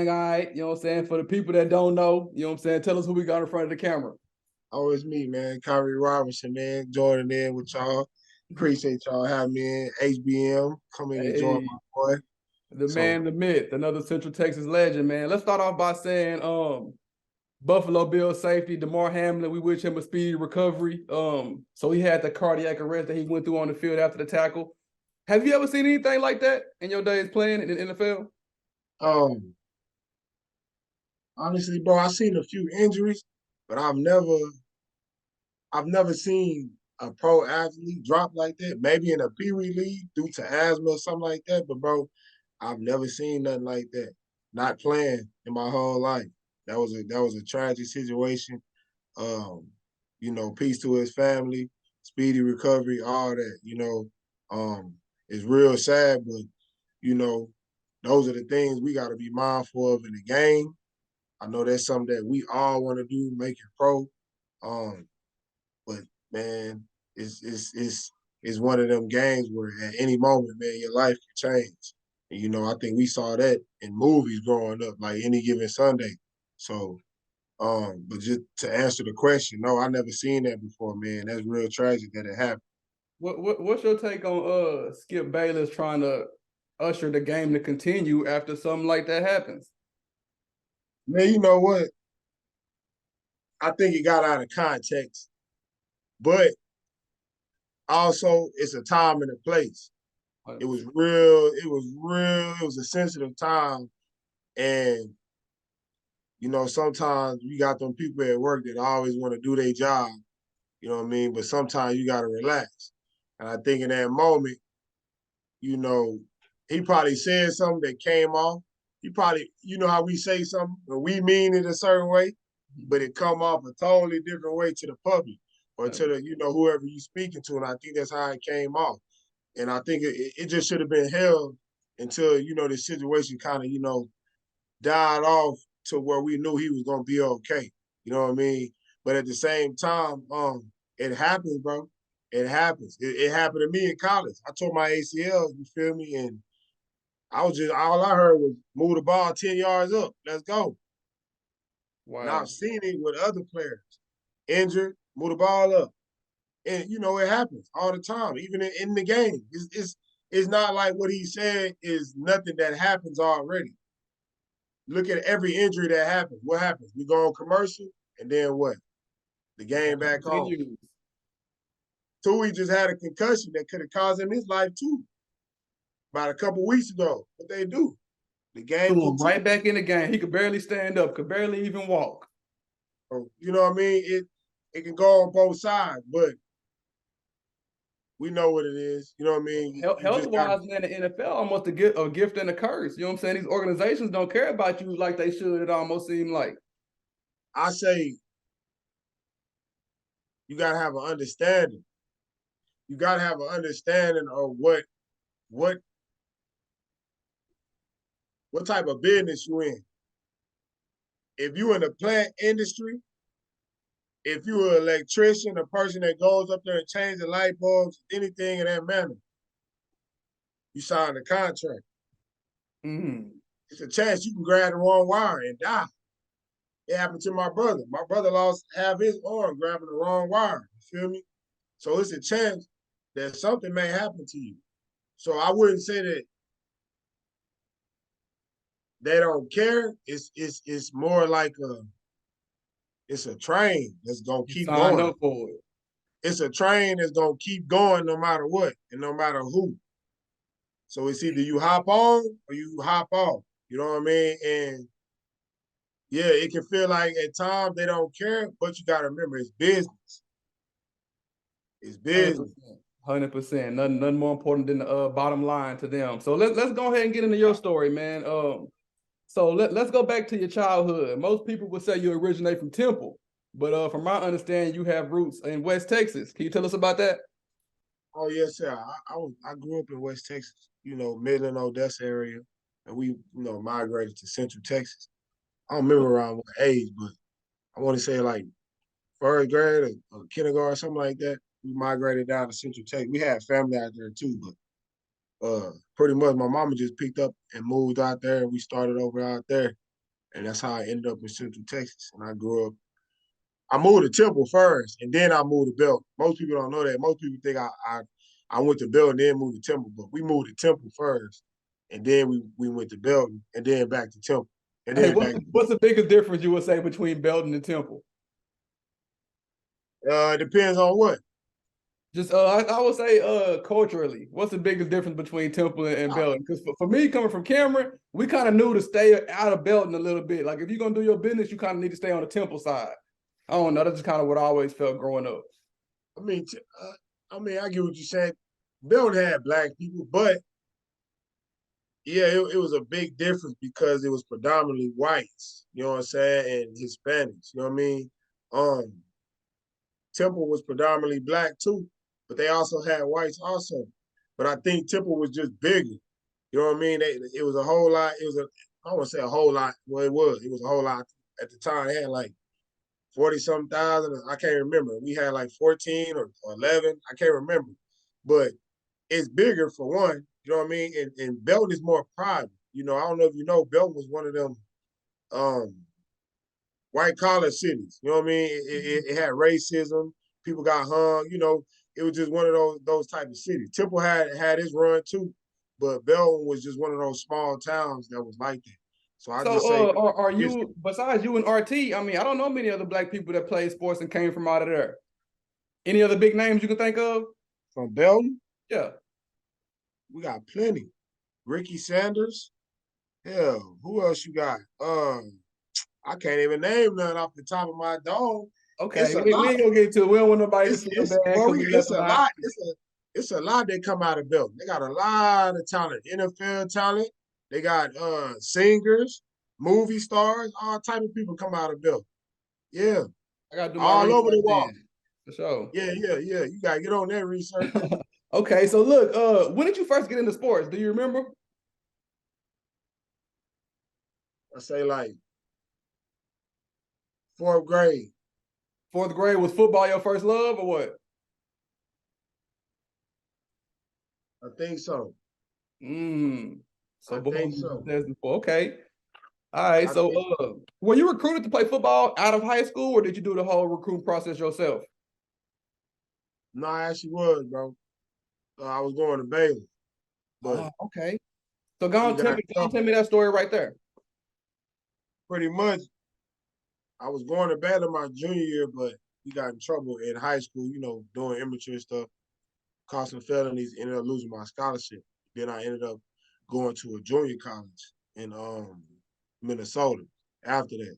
All right, you know what I'm saying? For the people that don't know, you know what I'm saying? Tell us who we got in front of the camera. Oh, it's me, man. Khiry Robinson, man. Joining in with y'all. Appreciate y'all having me in. HBM, come in and join Hey, my boy. the So, man, the myth, another Central Texas legend, man. Let's start off by saying Buffalo Bills safety, DeMar Hamlin, we wish him a speedy recovery. So he had the cardiac arrest that he went through on the field after the tackle. Have you ever seen anything like that in your days playing in the NFL? um, honestly, bro, I've seen a few injuries, but I've never seen a pro athlete drop like that. Maybe in a Pee Wee league due to asthma or something like that. But bro, I've never seen nothing like that. Not playing in my whole life. That was a tragic situation. Um, peace to his family, speedy recovery, all that. It's real sad, but you know, those are the things we got to be mindful of in the game. I know that's something that we all want to do, make it pro. Um, but man, it's one of them games where at any moment, man, your life can change. And I think we saw that in movies growing up, like Any Given Sunday. So but just to answer the question, no, I never seen that before, man. That's real tragic that it happened. What's your take on Skip Bayless trying to usher the game to continue after something like that happens? Man, you know what? I think it got out of context, but also it's a time and a place. It was real, it was real, it was a sensitive time. And, sometimes you got them people at work that always want to do their job, you know what I mean? But sometimes you gotta relax. And I think in that moment, you know, he probably said something that came off. He probably, how we say something, and we mean it a certain way, but it come off a totally different way to the public or to the, whoever you speaking to. And I think that's how it came off. And I think it just should have been held until, the situation kind of, died off to where we knew he was gonna be okay. You know what I mean? But at the same time, it happens, bro. It happens. It happened to me in college. I tore my ACL, you feel me? And I was just all I heard was move the ball 10 yards up. Let's go. And Wow. I've seen it with other players. Injured, move the ball up. And it happens all the time, even in the game. It's not like what he said is nothing that happens already. Look at every injury that happens. What happens? We go on commercial, and then what? The game back on. Continues. Tui just had a concussion that could have caused him his life too. About a couple weeks ago, what they do? The game Threw him right continues. back in the game. He could barely stand up, could barely even walk. So, you know what I mean? It can go on both sides, but we know what it is. You know what I mean? You Health just got to. wise, man, the NFL almost a gift and a curse. You know what I'm saying? These organizations don't care about you like they should. It almost seems like. I say you got to have an understanding. You got to have an understanding of what what type of business you in. If you in the plant industry, if you're an electrician, a person that goes up there and changes the light bulbs, anything in that manner, you sign a contract. Mm-hmm. It's a chance you can grab the wrong wire and die. It happened to my brother. My brother lost half his arm grabbing the wrong wire. You feel me? So it's a chance that something may happen to you. So I wouldn't say that they don't care. It's more like it's a train that's gonna You keep signed going. up for it. It's a train that's gonna keep going no matter what and no matter who. So it's either you hop on or you hop off. You know what I mean? And yeah, it can feel like at times they don't care, but you gotta remember it's business. It's business. 100%. 100%. Nothing more important than the bottom line to them. So let's go ahead and get into your story, man. So let's go back to your childhood. Most people would say you originate from Temple, but from my understanding, you have roots in West Texas. Can you tell us about that? Oh yes, sir. I grew up in West Texas, Midland, Odessa area, and we, migrated to Central Texas. I don't remember around what age, but I want to say like first grade or kindergarten, something like that. We migrated down to Central Texas. We had family out there too, but pretty much my mama just picked up and moved out there, and we started over out there. and that's how I ended up in Central Texas. And I grew up. I moved to Temple first, and then I moved to Belton. Most people don't know that. Most people think I went to Belton and then moved to Temple, but we moved to Temple first, and then we went to Belton, and then back to Temple, and Hey, then back to what's the biggest difference you would say between Belton and Temple? It depends on what. Just I would say culturally, what's the biggest difference between Temple and Uh, Belton? Because for me, coming from Cameron, we kind of knew to stay out of Belton a little bit. Like if you're gonna do your business, you kind of need to stay on the Temple side. I don't know. That's just kind of what I always felt growing up. I mean, I get what you're saying. Belton had black people, but yeah, it was a big difference because it was predominantly whites. You know what I'm saying, and Hispanics. You know what I mean? Um, Temple was predominantly black too, but they also had whites also. But I think Temple was just bigger. You know what I mean? It was a whole lot. It was I don't want to say a whole lot. Well, it was. It was a whole lot at the time. They had like 40-something thousand. I can't remember. We had like 14 or 11. I can't remember. But it's bigger for one. You know what I mean? And Belton is more private. You know, I don't know if you know, Belton was one of them um, white collar cities. You know what I mean? It had racism. People got hung. You know, it was just one of those type of cities. Temple had its run too, but Belton was just one of those small towns that was like that. So I just say, So are you besides you and RT? I mean, I don't know many other black people that played sports and came from out of there. Any other big names you can think of? from Belton, Yeah. we got plenty. Ricky Sanders. Hell, who else you got? I can't even name none off the top of my dome. Okay. It's a We lot. ain't gonna get to it. We don't want nobody to feel It's bad well, because we left it's them a out. lot. It's a lot that come out of Belton. They got a lot of talent, NFL talent. They got singers, movie stars, all type of people come out of Belton. Yeah, I gotta do my all over research the wall. then. For sure. Yeah. You gotta get on that research. Okay, so look, when did you first get into sports? Do you remember? I say like fourth grade. Fourth grade, was football your first love or what? I think so. Mm. So I boom, think so. before. Okay. All right. I So think were you recruited to play football out of high school or did you do the whole recruiting process yourself? no, I actually was, bro. I was going to Baylor, but Oh, okay. So we got in go on, tell trouble. me that story right there. Pretty much, I was going to Baylor my junior year, but we got in trouble in high school, you know, doing immature stuff, causing felonies, ended up losing my scholarship. Then I ended up going to a junior college in Minnesota after that.